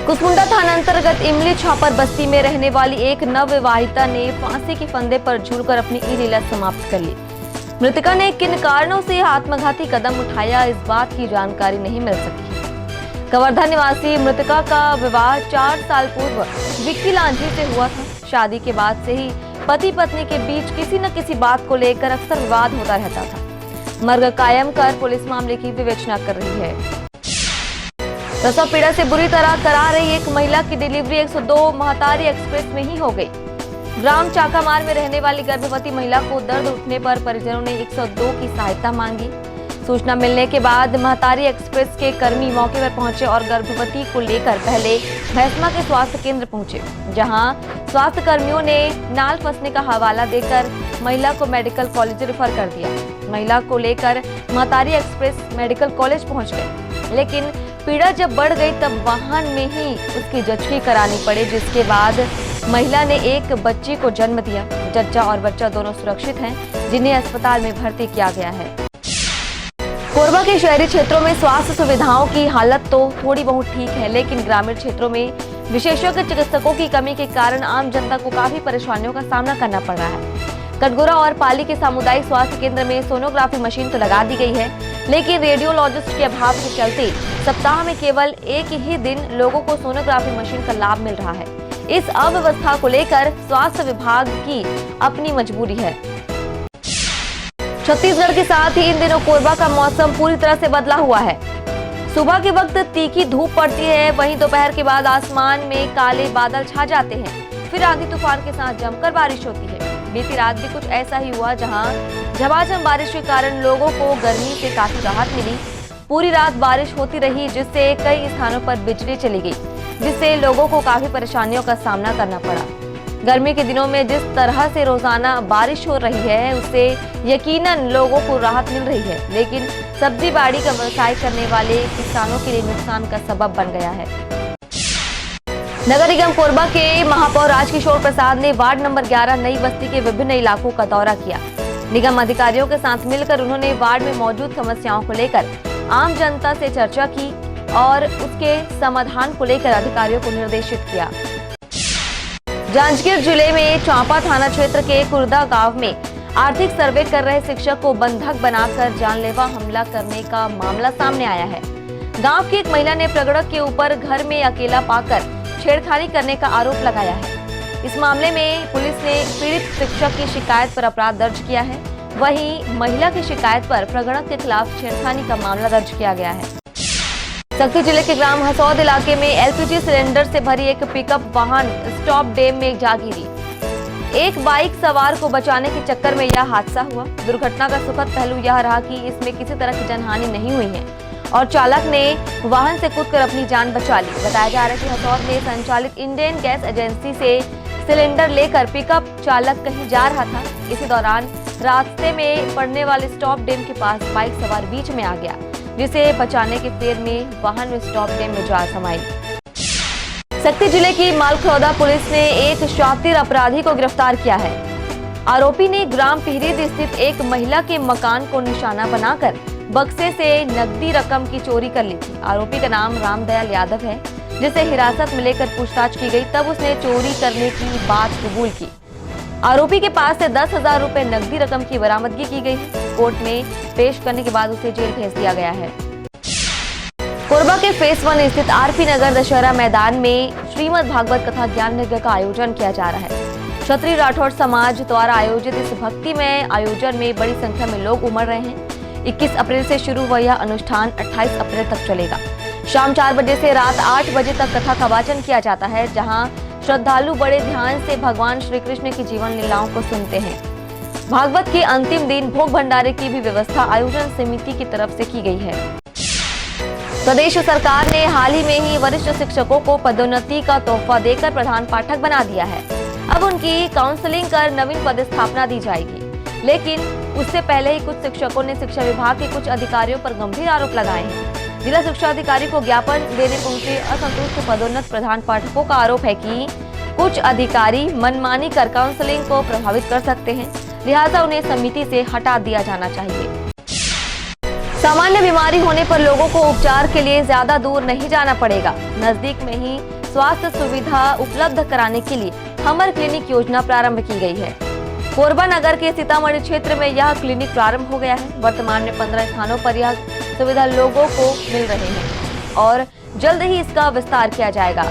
कुसमुंडा थाना अंतर्गत इमली छापर बस्ती में रहने वाली एक नवविवाहिता ने फांसी के फंदे पर झूलकर अपनी ई लीला समाप्त कर ली। मृतका ने किन कारणों से आत्मघाती कदम उठाया, इस बात की जानकारी नहीं मिल सकी। कवर्धा निवासी मृतका का विवाह 4 साल पूर्व विक्की लांझी से हुआ था। शादी के बाद से ही पति पत्नी के बीच किसी न किसी बात को लेकर अक्सर विवाद होता रहता था। मर्ग कायम कर पुलिस मामले की विवेचना कर रही है। प्रसव पीड़ा से बुरी तरह करा रही एक महिला की डिलीवरी 102 महतारी एक्सप्रेस में ही हो गई। ग्राम चाकामार में रहने वाली गर्भवती महिला को दर्द उठने पर परिजनों ने 102 की सहायता मांगी। सूचना मिलने के बाद महतारी एक्सप्रेस के कर्मी मौके पर पहुंचे और गर्भवती को लेकर पहले भैंसमा के स्वास्थ्य केंद्र पहुंचे, जहां स्वास्थ्य कर्मियों ने नाल फंसने का हवाला देकर महिला को मेडिकल कॉलेज रेफर कर दिया। महिला को लेकर महतारी एक्सप्रेस मेडिकल कॉलेज पहुंच गए, लेकिन पीड़ा जब बढ़ गई तब वाहन में ही उसकी जच्ची करानी पड़ी, जिसके बाद महिला ने एक बच्ची को जन्म दिया। जच्चा और बच्चा दोनों सुरक्षित हैं, जिन्हें अस्पताल में भर्ती किया गया है। कोरबा के शहरी क्षेत्रों में स्वास्थ्य सुविधाओं की हालत तो थोड़ी बहुत ठीक है, लेकिन ग्रामीण क्षेत्रों में विशेषज्ञ चिकित्सकों की कमी के कारण आम जनता को काफी परेशानियों का सामना करना पड़ रहा है। कटगोरा और पाली के सामुदायिक स्वास्थ्य केंद्र में सोनोग्राफी मशीन तो लगा दी गई है, लेकिन रेडियोलॉजिस्ट के अभाव के चलते सप्ताह में केवल एक ही दिन लोगों को सोनोग्राफी मशीन का लाभ मिल रहा है। इस अव्यवस्था को लेकर स्वास्थ्य विभाग की अपनी मजबूरी है। छत्तीसगढ़ के साथ ही इन दिनों कोरबा का मौसम पूरी तरह से बदला हुआ है। सुबह के वक्त तीखी धूप पड़ती है, वहीं दोपहर के बाद आसमान में काले बादल छा जाते हैं, फिर आंधी तूफान के साथ जमकर बारिश होती है। बीती रात भी कुछ ऐसा ही हुआ, जहां झमाझम बारिश के कारण लोगों को गर्मी से काफी राहत मिली। पूरी रात बारिश होती रही, जिससे कई स्थानों पर बिजली चली गई, जिससे लोगों को काफी परेशानियों का सामना करना पड़ा। गर्मी के दिनों में जिस तरह से रोजाना बारिश हो रही है, उससे यकीनन लोगों को राहत मिल रही है, लेकिन सब्जी बाड़ी का व्यवसाय करने वाले किसानों के लिए नुकसान का सबब बन गया है। नगर निगम कोरबा के महापौर राजकिशोर प्रसाद ने वार्ड नंबर 11 नई बस्ती के विभिन्न इलाकों का दौरा किया। निगम अधिकारियों के साथ मिलकर उन्होंने वार्ड में मौजूद समस्याओं को लेकर आम जनता से चर्चा की और उसके समाधान को लेकर अधिकारियों को निर्देशित किया। जांजगीर जिले में चांपा थाना क्षेत्र के कुर्दा गांव में आर्थिक सर्वे कर रहे शिक्षक को बंधक बनाकर जानलेवा हमला करने का मामला सामने आया है। गांव की एक महिला ने प्रगड़क के ऊपर घर में अकेला पाकर छेड़खानी करने का आरोप लगाया है। इस मामले में पुलिस ने पीड़ित शिक्षक की शिकायत पर अपराध दर्ज किया है। वहीं महिला की शिकायत पर प्रगड़क के खिलाफ छेड़खानी का मामला दर्ज किया गया है। सक्ती जिले के ग्राम हसौद इलाके में एलपीजी सिलेंडर से भरी एक पिकअप वाहन स्टॉप डैम में जा गिरी। एक बाइक सवार को बचाने के चक्कर में यह हादसा हुआ। दुर्घटना का सुखद पहलू यह रहा कि इसमें किसी तरह की जनहानि नहीं हुई है और चालक ने वाहन से कूदकर अपनी जान बचा ली। बताया जा रहा है कि हसौद में संचालित इंडियन गैस एजेंसी से सिलेंडर लेकर पिकअप चालक कहीं जा रहा था। इसी दौरान रास्ते में पड़ने वाले स्टॉप डैम के पास बाइक सवार बीच में आ गया, जिसे बचाने के फेर में वाहन में स्टॉप डैम में जा समाई। सक्ती जिले की मालखरौदा पुलिस ने एक शातिर अपराधी को गिरफ्तार किया है। आरोपी ने ग्राम पिहरीद स्थित एक महिला के मकान को निशाना बनाकर बक्से से नकदी रकम की चोरी कर ली थी। आरोपी का नाम रामदयाल यादव है, जिसे हिरासत में लेकर पूछताछ की गई, तब उसने चोरी करने की बात कबूल की। आरोपी के पास से 10,000 रुपए नकदी रकम की बरामदगी की गई है। कोर्ट में पेश करने के बाद उसे जेल भेज दिया गया है। कोरबा के फेस 1 स्थित आरपी नगर दशहरा मैदान में श्रीमद् भागवत कथा ज्ञान यज्ञ का आयोजन किया जा रहा है। क्षत्रिय राठौड़ समाज द्वारा आयोजित इस भक्तिमय आयोजन में बड़ी संख्या में लोग उमड़ रहे हैं। 21 अप्रैल से शुरू हुआ यह अनुष्ठान 28 अप्रैल तक चलेगा। शाम 4 बजे से रात 8 बजे तक कथा का वाचन किया जाता है, जहां श्रद्धालु बड़े ध्यान से भगवान श्री कृष्ण की जीवन लीलाओं को सुनते हैं। भागवत के अंतिम दिन भोग भंडारे की भी व्यवस्था आयोजन समिति की तरफ से की गई है। प्रदेश सरकार ने हाल ही में ही वरिष्ठ शिक्षकों को पदोन्नति का तोहफा देकर प्रधान पाठक बना दिया है। अब उनकी काउंसलिंग कर नवीन पदस्थापना दी जाएगी, लेकिन उससे पहले ही कुछ शिक्षकों ने शिक्षा विभाग के कुछ अधिकारियों पर गंभीर आरोप लगाए हैं। जिला शिक्षा अधिकारी को ज्ञापन देने पहुंचे असंतुष्ट पदोन्नत प्रधान पाठकों का आरोप है कि कुछ अधिकारी मनमानी कर काउंसलिंग को प्रभावित कर सकते हैं, लिहाजा उन्हें समिति से हटा दिया जाना चाहिए। सामान्य बीमारी होने पर लोगों को उपचार के लिए ज्यादा दूर नहीं जाना पड़ेगा। नजदीक में ही स्वास्थ्य सुविधा उपलब्ध कराने के लिए हमर क्लिनिक योजना प्रारंभ की गई है। कोरबा नगर के सीतामढ़ी क्षेत्र में यह क्लिनिक प्रारंभ हो गया है। वर्तमान में 15 स्थानों पर यह सुविधा लोगों को मिल रही है और जल्द ही इसका विस्तार किया जाएगा।